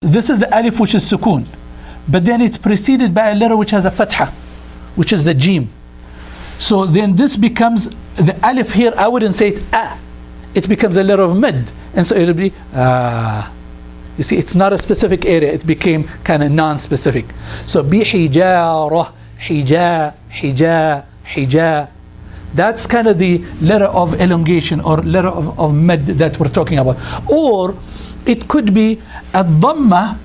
This is the alif which is sukoon, but then it's preceded by a letter which has a fatha, which is the jim. So then this becomes the alif here. I wouldn't say it it becomes a letter of mid, and so it'll be you see, it's not a specific area, it became kind of non-specific. So bihijara, hija. That's kind of the letter of elongation or letter of mid that we're talking about. Or it could be a dhamma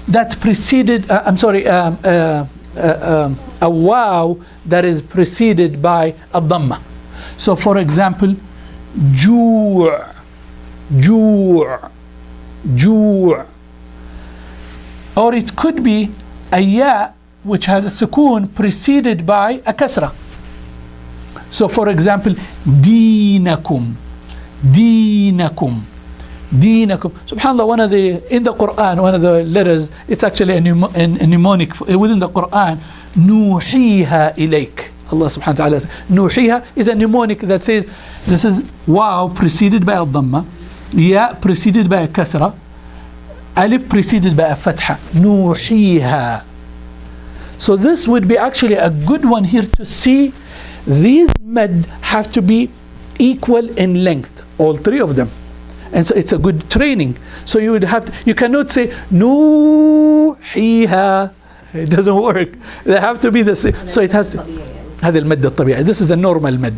that's preceded, a waw that is preceded by a dhamma. So for example, ju'. Or it could be a ya which has a sukoon preceded by a kasra. So for example, deenakum. SubhanAllah, in the Quran, one of the letters, it's actually a mnemonic within the Quran, nuhiha ilayk. Allah subhanahu wa ta'ala says, nuhiha is a mnemonic that says, this is waw preceded by a dhamma, ya preceded by a kasra, alif preceded by a fatha, nuhiha. So this would be actually a good one here to see. These mad have to be equal in length, all three of them, and so it's a good training. So you would have to, you cannot say nuhiha, it doesn't work. They have to be the same. So it has to. هذا المد الطبيعي. This is the normal mad.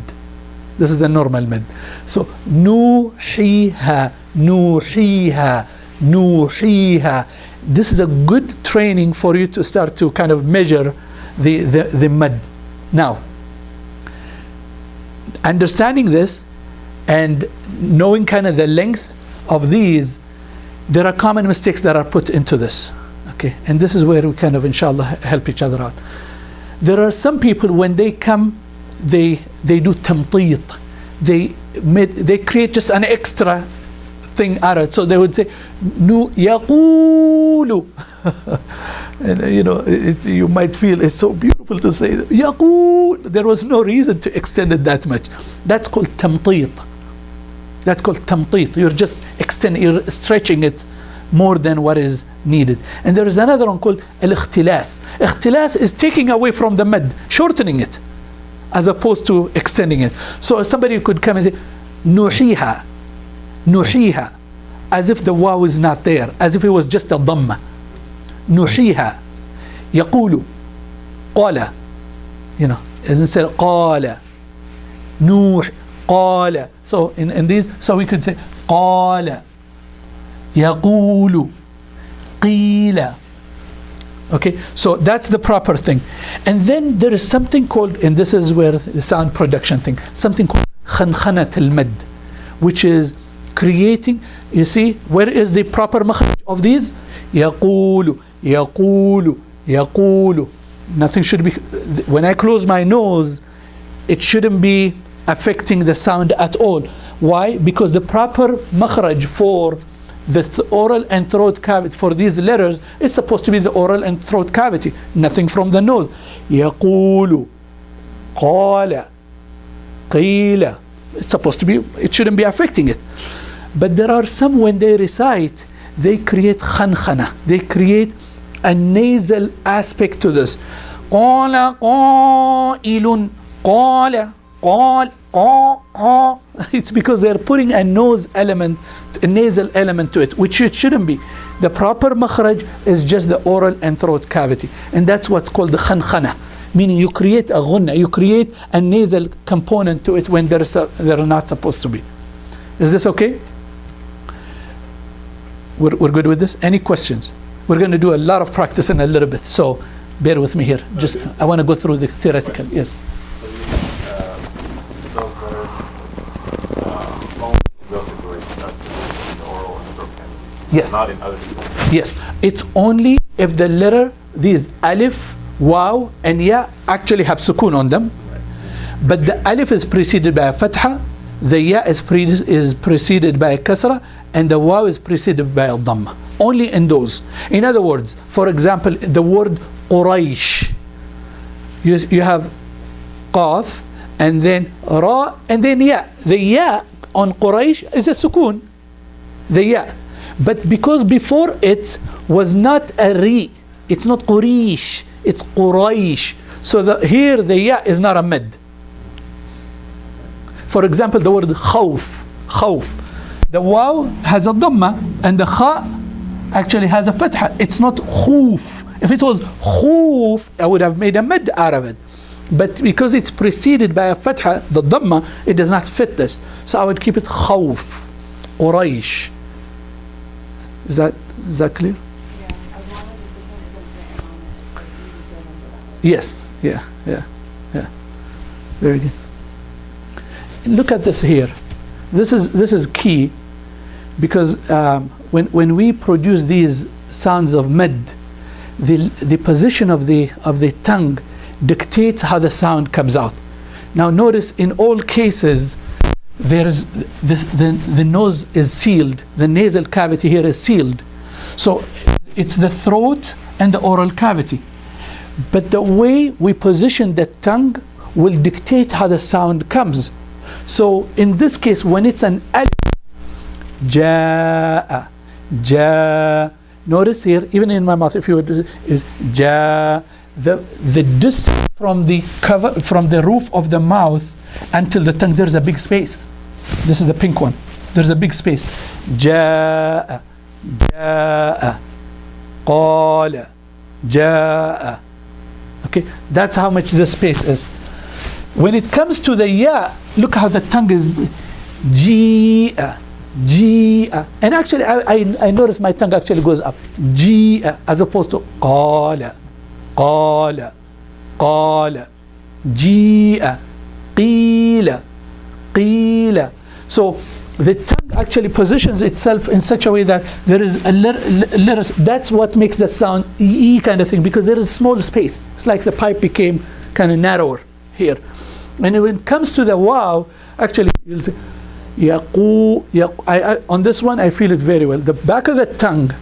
This is the normal mad. So nuhiha. This is a good training for you to start to kind of measure the mad. Now, understanding this and knowing kind of the length of these, there are common mistakes that are put into this. Okay, and this is where we kind of inshallah help each other out. There are some people, when they come, they do tamteet. They create just an extra thing out of it. So they would say nu yaqulu. And you might feel it's so beautiful to say yaqul. There was no reason to extend it that much. That's called tamteet. You're just extending, you're stretching it more than what is needed. And there is another one called al-ikhtilas. Ikhtilas is taking away from the mad, shortening it, as opposed to extending it. So somebody could come and say nuhiha, as if the waw is not there, as if it was just a dhamma. Nuhiha, yaqulu, qala, instead of qala, nuh, qala. So in these, so we could say qala, yaqulu, qila. Okay, so that's the proper thing. And then there is something called, and this is where the sound production thing, something called khankhanat al-mad, which is creating, you see, where is the proper makhraj of these? Yaqulu. Nothing should be, when I close my nose, it shouldn't be affecting the sound at all. Why? Because the proper makhraj for the oral and throat cavity, for these letters, is supposed to be the oral and throat cavity, nothing from the nose. Yaqulu, qala, qila. It's supposed to be, it shouldn't be affecting it. But there are some, when they recite, they create khankhana, they create a nasal aspect to this. Qala qailun, qala, qal, qa. It's because they're putting a nose element, a nasal element to it, which it shouldn't be. The proper makhraj is just the oral and throat cavity, and that's what's called the khankhana, meaning you create a ghunna, you create a nasal component to it when they're not supposed to be. Is this okay? We're good with this? Any questions? We're going to do a lot of practice in a little bit, so bear with me here. Just I want to go through the theoretical. Yes. Yes. Not in other people. Yes. It's only if the letter, these alif, waw, and ya actually have sukoon on them. But the alif is preceded by a fatha, the ya is preceded by a kasra, and the waw is preceded by a dhamma. Only in those. In other words, for example, the word Quraysh, you have qaf, and then ra, and then ya. The ya on Quraysh is a sukoon. The ya. But because before it was not a ri, it's not Quraysh, it's Quraysh. So here the ya is not a mid. For example, the word khawf. The waw has a dhamma and the kha actually has a fatha. It's not khuf. If it was khuf, I would have made a mid out of it. But because it's preceded by a fatha, the dhamma, it does not fit this. So I would keep it khawf, Quraysh. Is that clear? Yeah, as long as the system isn't written on it, it's easy to remember that. Yes, yeah. Very good. Look at this here. This is key, because when we produce these sounds of mid, the position of the tongue dictates how the sound comes out. Now notice in all cases there is the nose is sealed, the nasal cavity here is sealed, so it's the throat and the oral cavity, but the way we position the tongue will dictate how the sound comes. So in this case, when it's an alif, jaa, notice here, even in my mouth, if you would, is ja, the distance from the cover, from the roof of the mouth until the tongue, there's a big space. This is the pink one. There's a big space. Ja, qala, ja. Okay, that's how much the space is. When it comes to the ya, look how the tongue is ji'a. And actually, I notice my tongue actually goes up. Ji'a, as opposed to qala, ji'a, qila. So the tongue actually positions itself in such a way that there is a little, that's what makes the sound e kind of thing, because there is small space. It's like the pipe became kind of narrower here. And when it comes to the waw, actually you'll see on this one I feel it very well. The back of the tongue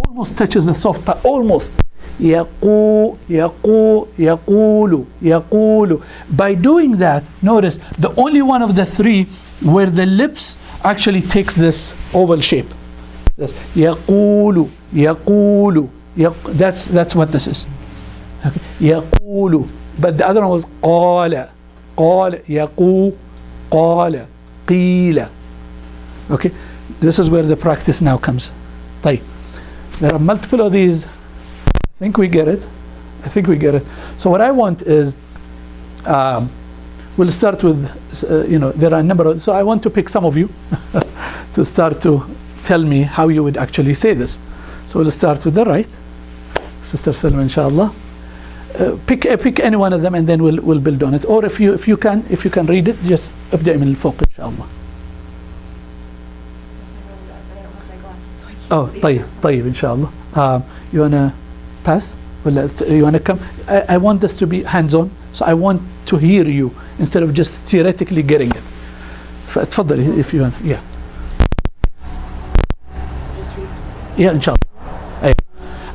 almost touches the soft part, almost. Yaqulu. By doing that, notice the only one of the three where the lips actually takes this oval shape. That's yaqulu. That's what this is. Okay. Yaqulu. But the other one was qala, yaqu, qala, qila. Okay, this is where the practice now comes. طيب. There are multiple of these. I think we get it. So what I want is, we'll start with, there are a number of, so I want to pick some of you to start to tell me how you would actually say this. So we'll start with the right. Sister Salma, inshallah. Pick any one of them and then we'll build on it. Or if you can read it, just ابدأ من الفوق إن شاء الله. Oh, طيب إن شاء الله. You wanna pass? You wanna come? I want this to be hands-on, so I want to hear you instead of just theoretically getting it. تفضل if you want. Yeah. إن شاء الله.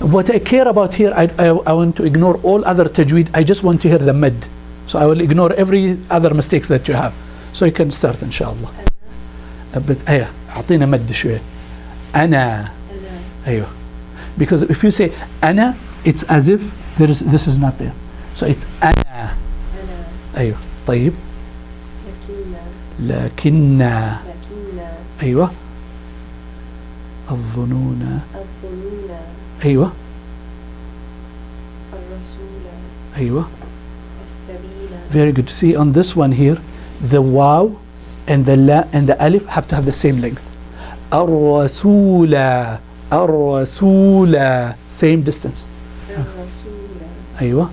What I care about here, I want to ignore all other tajweed. I just want to hear the mid. So I will ignore every other mistakes that you have. So you can start inshallah. But أعطينا مد شوية. أنا. أيوه. Because if you say أنا, it's as if this is not there. So it's أنا. أيوه. طيب. لكننا. أيوه. الظنون. أيوة. أيوة. Very good. See on this one here, the waw and the la and the alif have to have the same length. الرسول. Same distance. أيوة.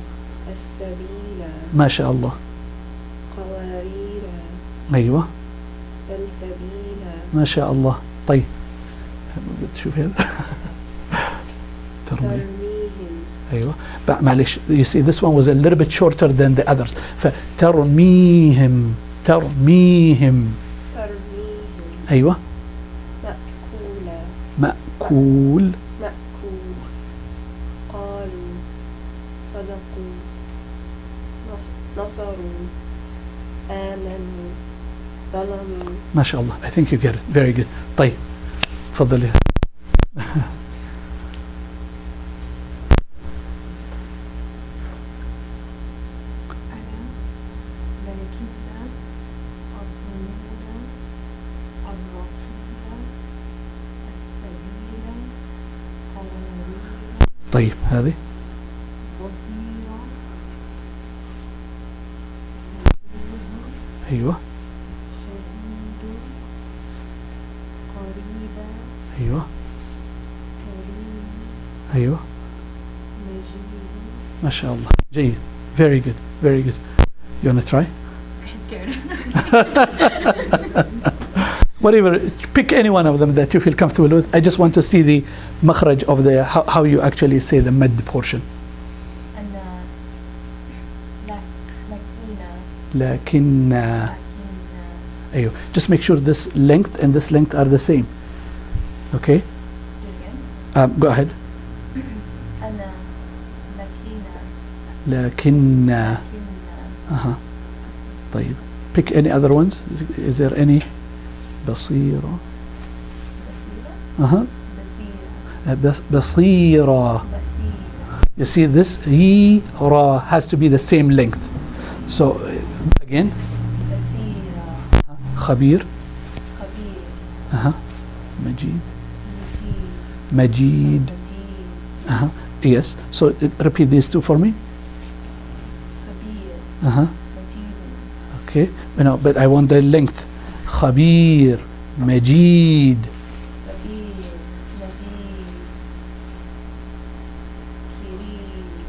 ما شاء الله. أيوة. ما شاء الله. طيب. شوف هذا. ترميهم. أيوة. But معلش, you see this one was a little bit shorter than the others. فترميهم. أيوة. مأكول. قالوا صدقوا نصروا آمنوا ظلموا. ما شاء الله. I think you get it. Very good. طيب. تفضلي. أنا ملكية الظنون الرصيدة السبيلة قمرية طيب هذه بصيرة نزيه أيوة شهيد قريبة أيوة كريم أيوة مجيد ما شاء الله جيد very good very good you want to try whatever pick any one of them that you feel comfortable with I just want to see the makhraj of the how you actually say the mad portion أنا لكينا لكن لكينا أيوة just make sure this length and this length are the same okay go ahead أنا لكينا لكن طيب pick any other ones is there any بصيرة بصيرة بصيرة بصيرة you see this he ra has to be the same length so again بصيرة خبير خبير مجيد مجيد مجيد مجيد yes so repeat these two for me خبير مجيد okay no but I want the length خبير مجيد خبير مجيد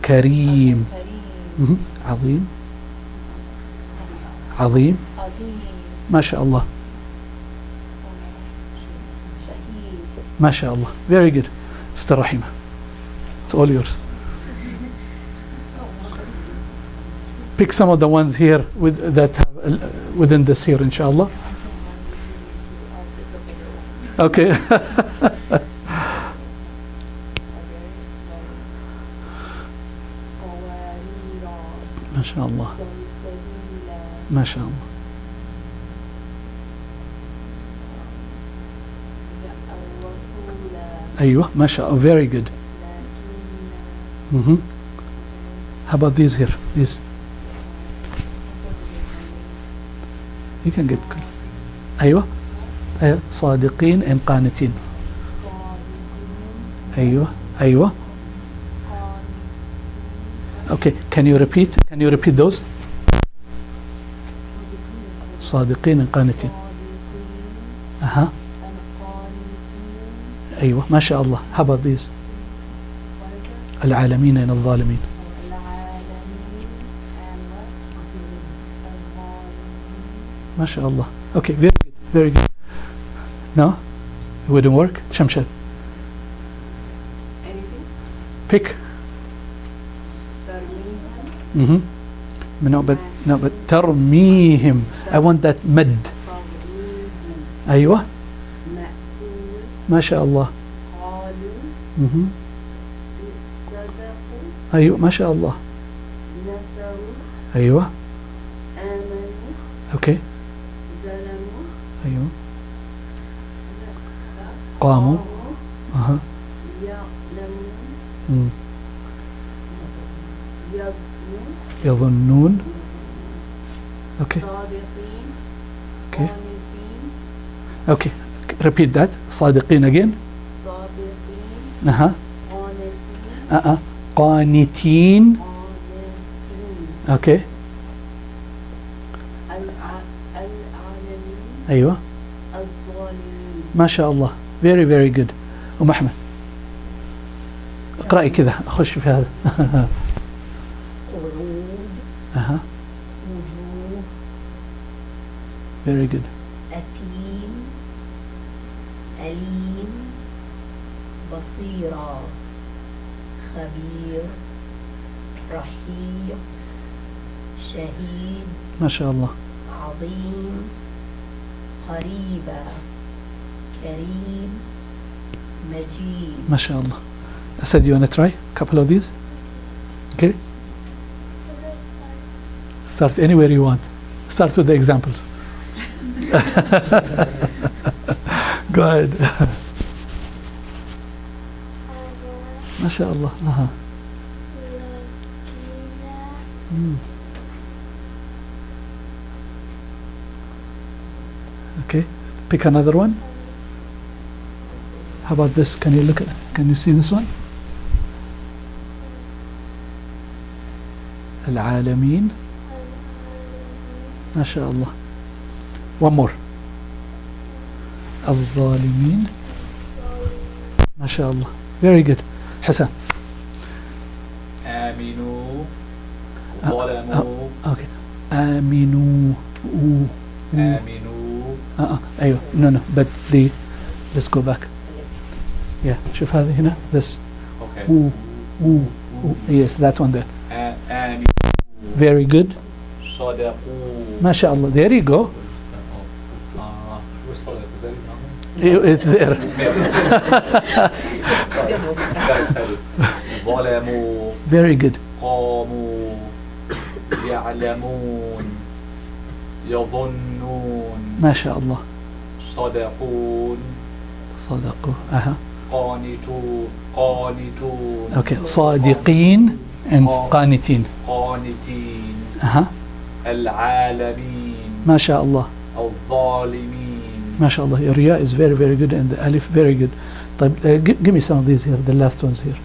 كريم كريم كريم عظيم عظيم عظيم ما شاء الله شهيد ما شاء الله very good Sister Rahima it's all yours pick some of the ones here with that have within this here inshallah okay ما شاء الله ما شاء الله أيوة ما شاء الله very good how about these here these you can get أيوة أيوة صادقين and قانتين أيوة أيوة okay can you repeat those صادقين and قانتين أيوة ما شاء الله how about these العالمين and الظالمين ما شاء الله okay very good no it wouldn't work Shamshad pick no but ترميهم I want that مد أيوة ما شاء الله أيوة ما شاء الله أيوة أوكي أيوة قاموا يظنون أوكي أوكي أوكي repeat that صادقين again قانتين أوكي أيوة ما شاء الله very good أم أحمد اقرأي كذا أخش في هذا وجوه very good أثيم أليم بصيرة خبير رحيق شهيد ما شاء الله عظيم قريبة كريم مجيد ما شاء الله Asad, you want to try a couple of these? Okay. Start anywhere you want. Start with the examples. Go ahead. ما شاء الله. Mm. Okay, pick another one. How about this? Can you look at? Can you see this one? العالمين. ما شاء الله. One more. الظالمين. ما شاء الله. Very good. حسن. آمنوا ظلموا. Okay. آمنوا. آمنوا. أيوة. No. But the. Let's go back. Yeah. شوف هذه هنا. This. Okay. Yes, that one there. آمنوا. Very good. صدقوا. ما شاء الله. There you go. It's there. ظلموا. Very good. قاموا يعلمون يظنون ما شاء الله. صدقون صدقوا. قانتون قانتون. Okay. صادقين and قانتين. قانتين. العالمين. ما شاء الله. الظالمين. ما شاء الله. Your Riya is very, very good and the Alif very good. طيب, give me some of these here, the last ones here.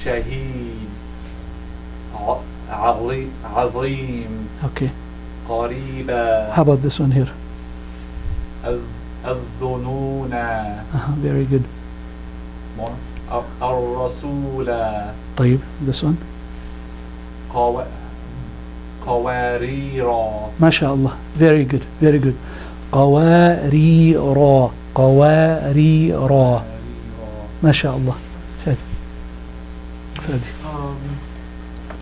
شهيد عظيم Okay. قريبا. How about this one here? الظنون. Very good. الرسول. طيب, this one. قواريرا. ما شاء الله. Very good, very good. قواريرا. قواريرا. ما شاء الله. فادي.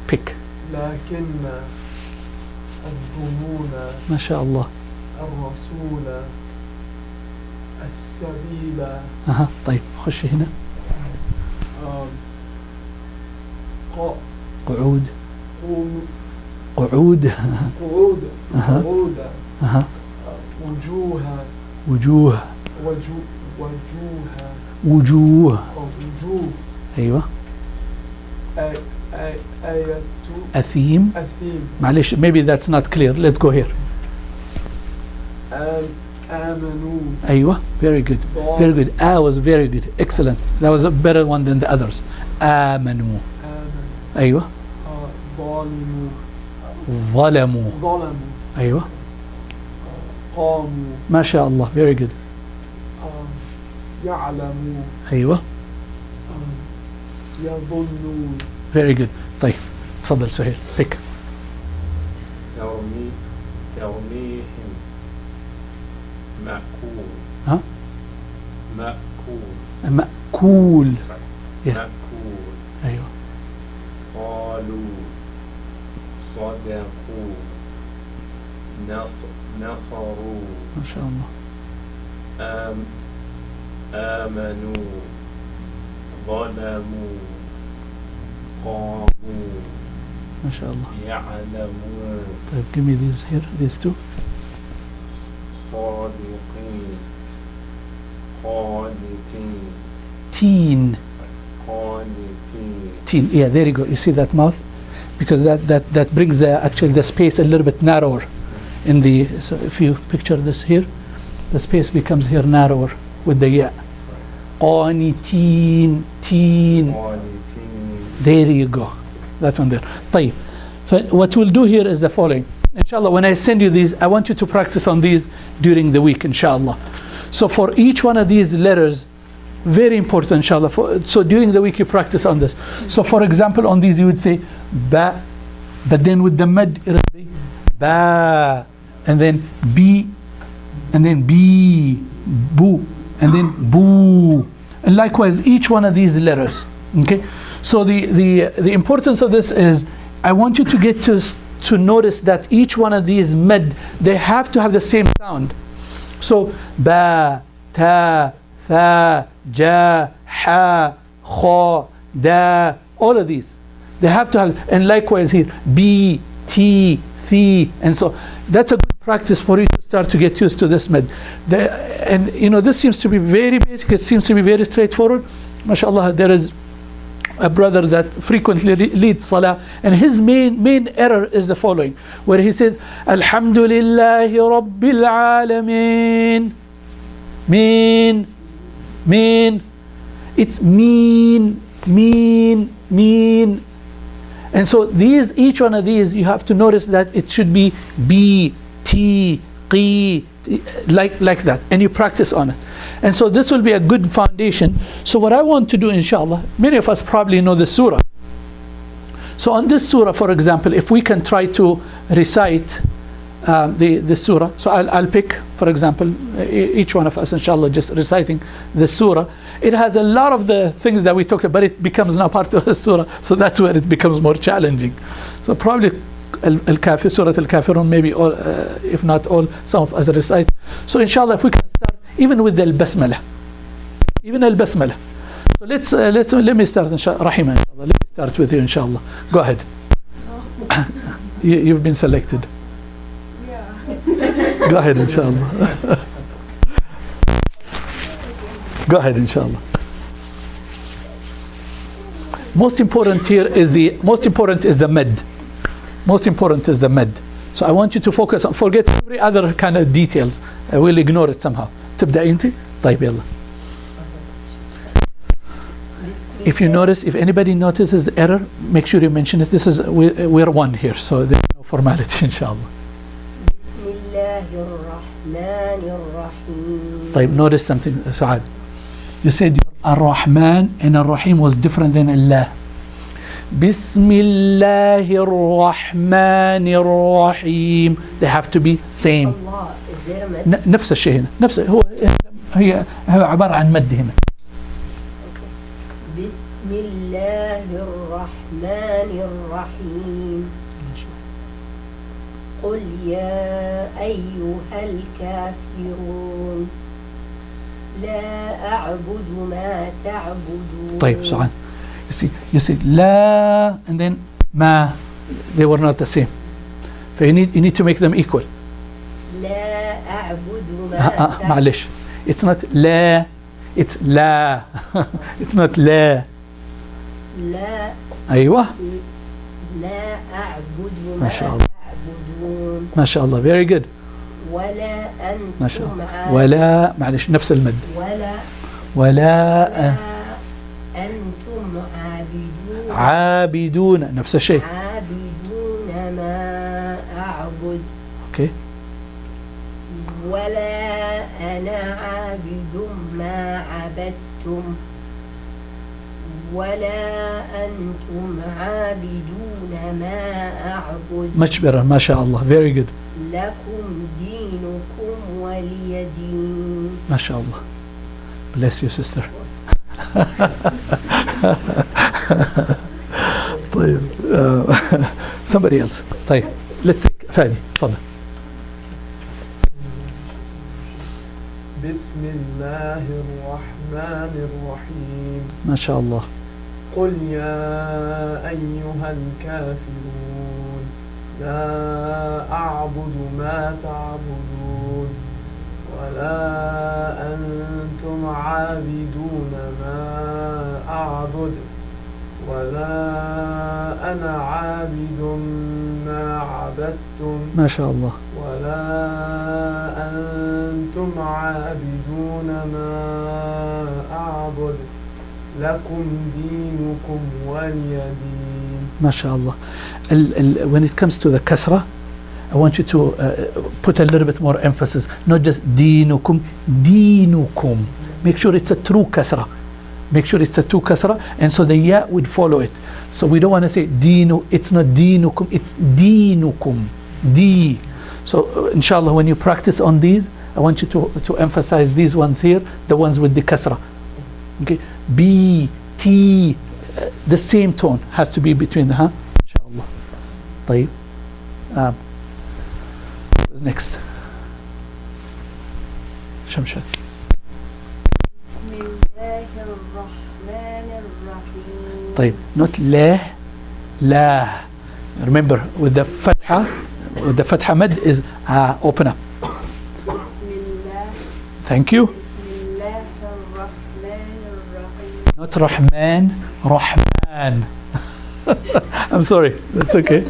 pick. لكن الظنون. ما شاء الله. الرسول. السبيل. طيب, خش هنا. قعود. قعود. قعود. قعود. وجوه. وجوه. وجوه. وجوه. وجوه. أيوة. آية. أثيم. أثيم. معلش, maybe that's not clear. Let's go here. آمنوا. أيوة. Very good. Very good. Was very good. Excellent. That was a better one than the others. آمنوا. أيوة. ظالموا. ظلموا. ظلموا. أيوة. قاموا. ما شاء الله. Very good. يعلموا. أيوة. يظنون. Very good. طيب, تفضل سهيل. pick. ترميهم مأكول. مأكول. مأكول. Yeah. مأكول. أيوة. قالوا صدقوا نصروا. ما شاء الله. آمنوا ظلموا قاموا ما شاء الله. يعلمون. طيب, give me these here, these two. صادقين قانتين. Teen. قانتين. Teen. Yeah, there you go. You see that mouth? Because that brings the space a little bit narrower in the. So if you picture this here, the space becomes here narrower with the ya. قانتين. Teen. There you go. That one there. طيب. What we'll do here is the following. Inshallah, when I send you these, I want you to practice on these during the week, inshallah. So for each one of these letters, very important, inshallah. So during the week, you practice on this. So for example, on these, you would say ba, but then with the mad, it would be ba, and then b, and then b, boo, and then boo. And likewise, each one of these letters. Okay. So the importance of this is, I want you to get to notice that each one of these med, they have to have the same sound. So ba, ta, tha, ja, ha, kha, da, all of these, they have to have, and likewise here, b, t, thi, and so that's a good practice for you to start to get used to this med. And you know, this seems to be very basic, it seems to be very straightforward. MashaAllah, there is a brother that frequently leads salah, and his main error is the following, where he says, Alhamdulillahi Rabbil Alameen. Mean. It's mean. And so each one of these, you have to notice that it should be B, T, Qi, like that, and you practice on it. And so this will be a good foundation. So what I want to do, inshallah, many of us probably know the surah. So on this surah, for example, if we can try to recite the surah. So I'll pick, for example, each one of us, inshallah, just reciting the surah. It has a lot of the things that we talked about, but it becomes now part of the surah. So that's where it becomes more challenging. So probably Al-Kafir, Surah Al-Kafirun, maybe all, if not all, some of us recite. So inshallah, if we can start even with the Al-Basmalah. So let me start, inshallah. Rahima, inshallah. Let me start with you, inshallah. Go ahead. You've been selected. Go ahead, inshallah. Go ahead, inshallah. Most important is the med. Most important is the med. So I want you to focus on, forget every other kind of details. I will ignore it somehow. تبدأ أنت؟ طيب يلا. If you notice, if anybody notices error, make sure you mention it. We're one here, so there's no formality, inshallah. طيب, notice something, Saad. You said Ar-Rahman and Ar-Rahim was different than Allah. Bismillahir Rahmanir Rahim. They have to be same. Allah, is there a med? نفس الشيء هنا. هي عبارة عن مد هنا. بسم الله الرحمن الرحيم. قل يا أيها الكافرون لا أعبد ما تعبدون. طيب, سعاد. You see لا and then ما, they were not the same. So you need to make them equal. لا أعبد ما معلش. It's not لا, it's لا. It's not لا. لا أيوة. لا أعبد ما شاء الله. تعبدون. ما شاء الله, very good. ولا ما شاء أنتم الله. ولا, معلش, نفس المد. ولا أنتم عابدون, نفس الشيء. عابدون ما أعبد. Okay. ولا أنا عابد ما عبدتم ولا أنتم عابدون ما أعبد. Much better, ما شاء الله, very good. لكم دينكم ولي دين. ما شاء الله. Bless you, sister. طيب, somebody else. طيب, let's take فادي, تفضل. بسم الله الرحمن الرحيم. ما شاء الله. قل يا أيها الكافرون لا أعبد ما تعبدون ولا أنتم عابدون ما أعبد ولا أنا عابد ما عبدتم ما شاء الله. ولا أنتم عابدون ما أعبد لكم دينكم ولي دين. ما شاء الله. When it comes to the kasra, I want you to put a little bit more emphasis, not just دينكم, دينكم. Make sure it's a true kasra. Make sure it's a true kasra, and so the ya would follow it. So we don't want to say dinu, it's not dinukum, it's dinukum. Di. So inshallah, when you practice on these, I want you to emphasize these ones here, the ones with the kasra. Okay, B, T, the same tone has to be between the inshallah. طيب. Who's next? Shamshad. بسم الله الرحمن الرحيم. طيب, not لا. Remember, with the fatha mad is open up. بسم الله. Thank you. بسم الله الرحمن الرحيم. Not Rahman, Rahman. And I'm sorry. That's okay.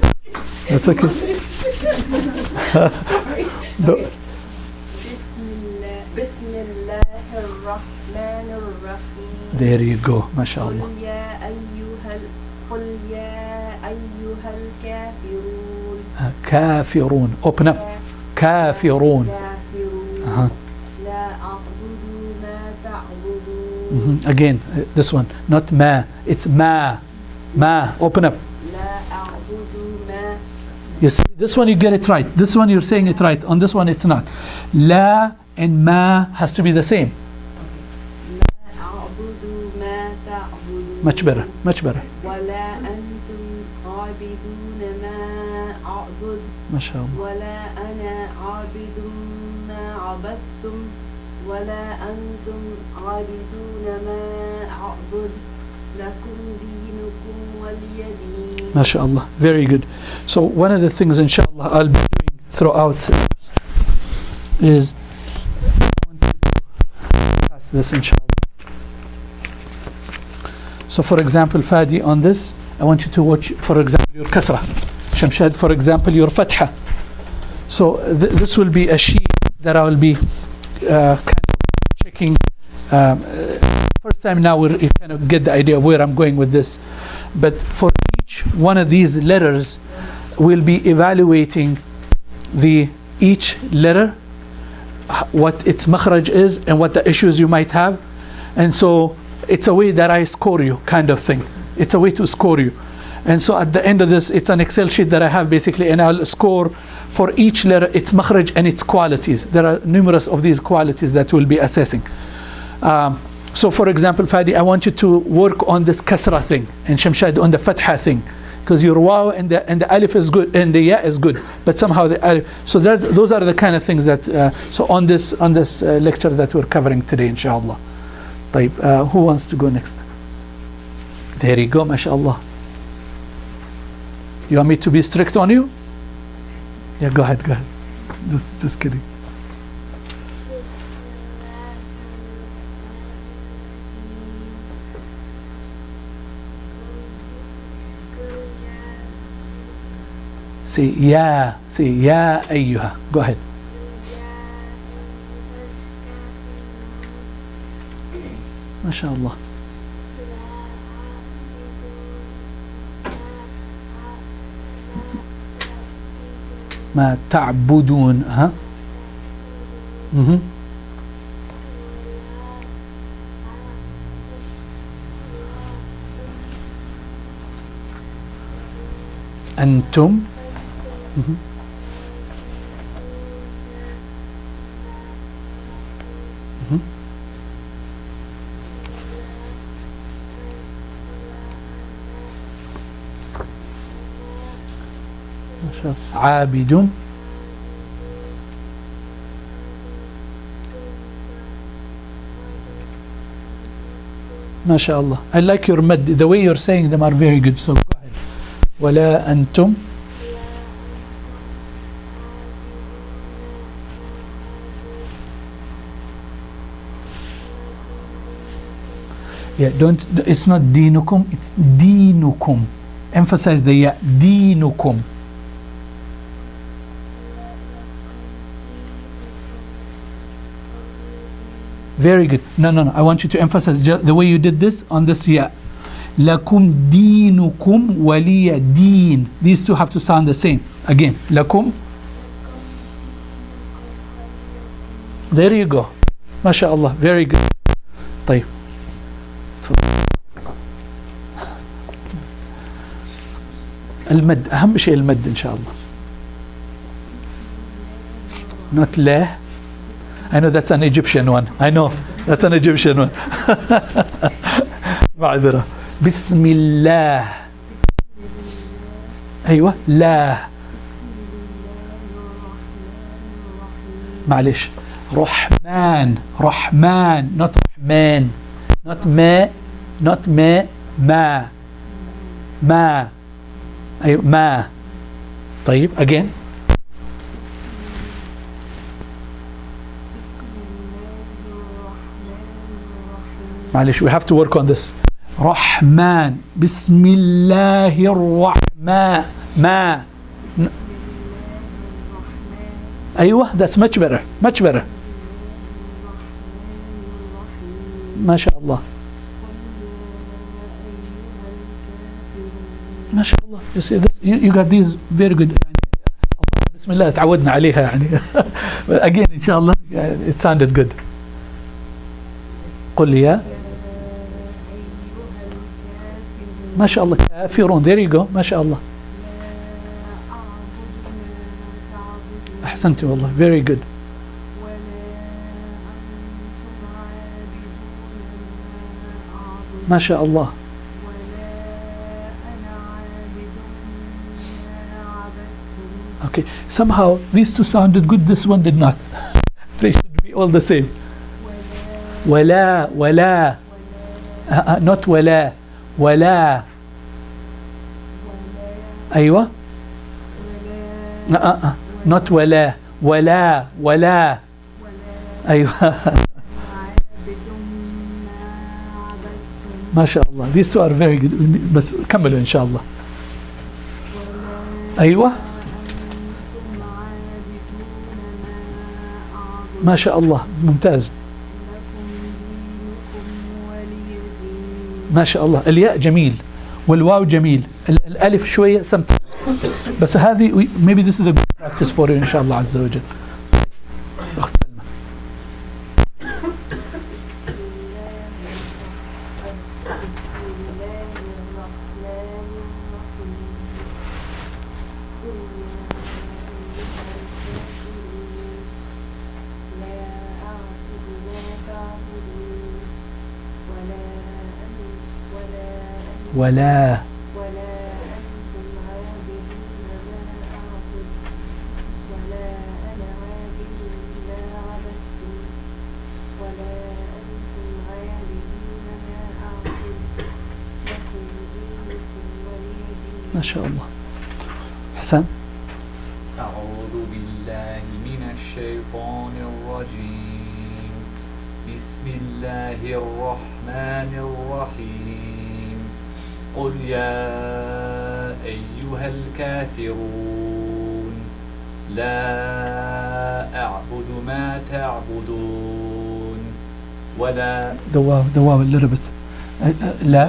That's okay. The- بسم الله الرحمن الرحيم there you go. MashaAllah. قل يا أيها الكافرون كافرون. Open up. كافرون. كافرون لا أعبد ما تعبدون Again, this one. Not ma. It's ma. Ma. Open up. لا أعبد ما You see, this one you get it right. This one you're saying it right. On this one it's not. La and ma has to be the same. لا أعبد ما تعبدون Much better. Much better. ولا أنتم عابدون ما أعبد MashaAllah. ولا أنا عابد ما عبدتم ولا أنتم عابدون ما أعبد لكم دينكم ولي دين MashaAllah. Very good. So one of the things inshallah I'll be doing throughout is I want you to pass this inshallah. So for example, Fadi, on this I want you to watch, for example, your kasra. Shamshad, for example, your fatha. So this will be a sheet that I will be kind of checking. First time now you kind of get the idea of where I'm going with this. But for each one of these letters, we'll be evaluating each letter, what its makhraj is and what the issues you might have. And so it's a way that I score you, kind of thing. It's a way to score you. And so at the end of this, it's an Excel sheet that I have basically, and I'll score for each letter its makhraj and its qualities. There are numerous of these qualities that we'll be assessing. So for example, Fadi, I want you to work on this kasra thing, and Shamshad on the fatha thing, because your waw and the alif is good and the ya is good, but somehow the alif. So those are the kind of things that. So on this lecture that we're covering today, inshallah. طيب, who wants to go next? There you go, mashallah. You want me to be strict on you? Yeah, go ahead. Just kidding. Say ya ayyuha. Go ahead. MashaAllah. ما تعبدون. ها. أنتم. عابد. MashaAllah. I like your mad. The way you're saying them are very good. So go ahead. ولا أنتم. Yeah, it's not dinukum, it's dinukum. Emphasize the ya, dinukum. Very good. No. I want you to emphasize just the way you did this on this ya. Lakum dinukum waliya deen. These two have to sound the same. Again, lakum. There you go. MashaAllah. Very good. طيب. المد أهم شيء المد إن شاء الله. Not لا. I know that's an Egyptian one. I know that's an Egyptian one. معذرة. بسم الله. أيوة لا. معلش. رحمن. Not رحمن. Not ما. أيوة ما. طيب again. معلش, we have to work on this. رحمن بسم الله الرحمن ما أيوة that's much better ما شاء الله ما شاء الله you see this you got these very good يعني الله بسم الله تعودنا عليها يعني again إن شاء الله it sounded good قل يا ما شاء الله كافرون there you go ما شاء الله أحسنتي والله very good ما شاء الله okay somehow these two sounded good this one did not they should be all the same ولا not ولا أيوة not ولا أيوة ما شاء الله these two are very good بس كملوا إن شاء الله أيوة ما شاء الله ممتاز ما شاء الله الياء جميل والواو جميل الألف شوية سمت بس هذه maybe this is a good practice for you إن شاء الله عز وجل أخت سلمى ولا ما شاء الله حسن أعوذ بالله من الشيطان الرجيم بسم الله الرحمن الرحيم قل يا أيها الكافرون لا أعبد ما تعبدون ولا دواو a little bit لا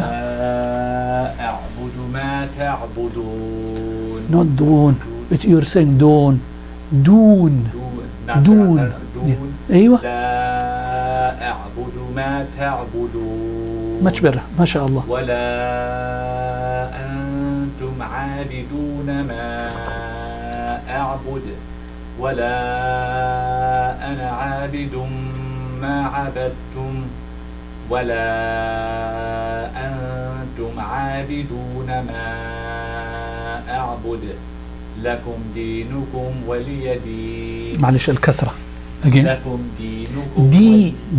أعبد ما تعبدون not دون you're saying دون أيوة لا أعبد ما تعبدون much better ما شاء الله ولا أنتم عابدون ما أعبد ولا أنا عابد ما عبدتم ولا أنتم عابدون ما أعبد لكم دينكم ولي دين معلش الكسرة again لكم دينكم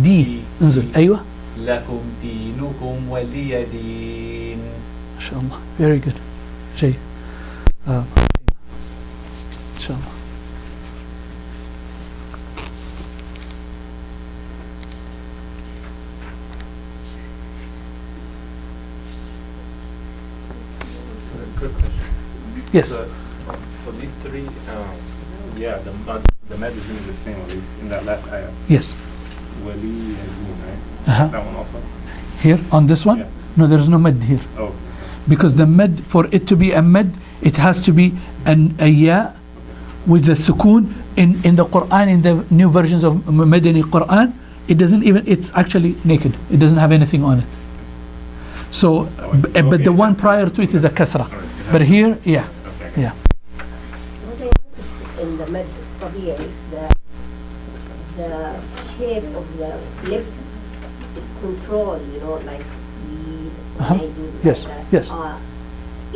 دي انزل أيوة لكم دينكم ولي دين ما شاء الله very good جيد إن شاء الله Quick question. yes So, for these three, yeah, the med is going to be the same, at least in that last ayah. yes Wali and Deen, right? Uh-huh. That one also? here on this one Yeah. no there is no med here Oh, because the med for it to be a med it has to be a ya with the sukoon in the Quran in the new versions of Madani Quran it doesn't even it's actually naked it doesn't have anything on it so but the one prior to it is a kasra but here yeah yeah What I noticed in the med طبيعي the shape of the lips it's controlled, you know, like Uh-huh. I do Yes, like that. yes.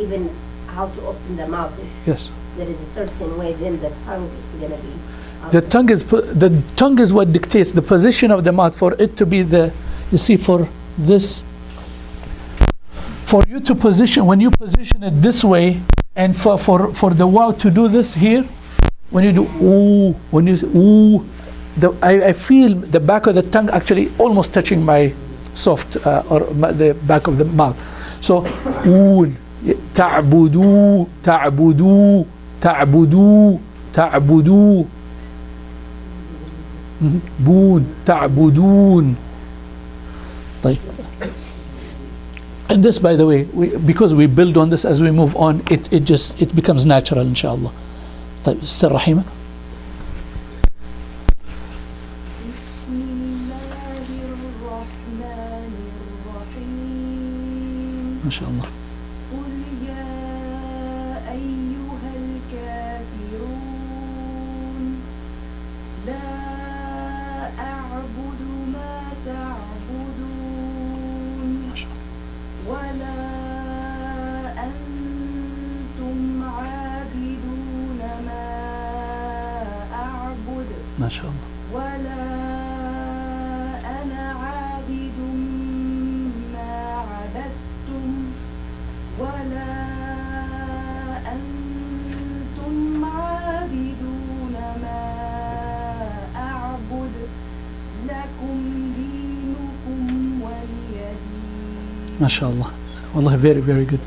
Even how to open the mouth. yes There is a certain way. Then the tongue is gonna be. the tongue is what dictates the position of the mouth for it to be the you see for this for you to position when you position it this way and for the wow to do this here when you do ooh when you ooh I feel the back of the tongue actually almost touching soft the back of the mouth. So oon, ta'budu, ta'budu, ta'budu, ta'budu. Boon, ta'budun. طيب. And this, by the way, because we build on this as we move on, it becomes natural, inshallah. طيب, Sister Rahima. بسم الله الرحمن الرحيم ما شاء الله. قل يا أيها الكافرون لا أعبد ما تعبدون ما شاء الله. ولا أنتم عابدون ما أعبد ما شاء الله. ولا أنا عابد ما عبدتم ولا أنتم عابدون ما أعبد لكم دينكم ولي دين. ما شاء الله. Wallah, very, very good.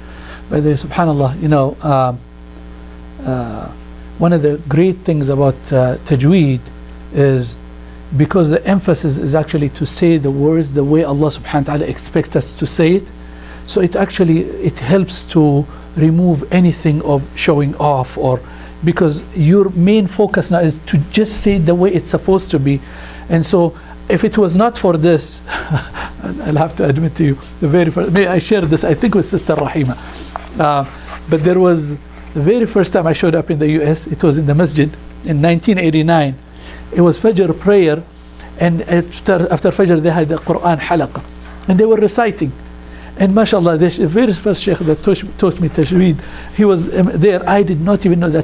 By the way, subhanallah, you know, one of the great things about Tajweed is because the emphasis is actually to say the words the way Allah subhanahu wa ta'ala expects us to say it. So it helps to remove anything of showing off, or because your main focus now is to just say it the way it's supposed to be. And so if it was not for this, I'll have to admit to you, the very first, maybe I shared this, I think, with Sister Rahima. But there was the very first time I showed up in the US, it was in the masjid in 1989. It was Fajr prayer, and after Fajr they had the Quran halaqa, and they were reciting. And mashallah, the very first sheikh that taught me Tajweed, he was there. I did not even know that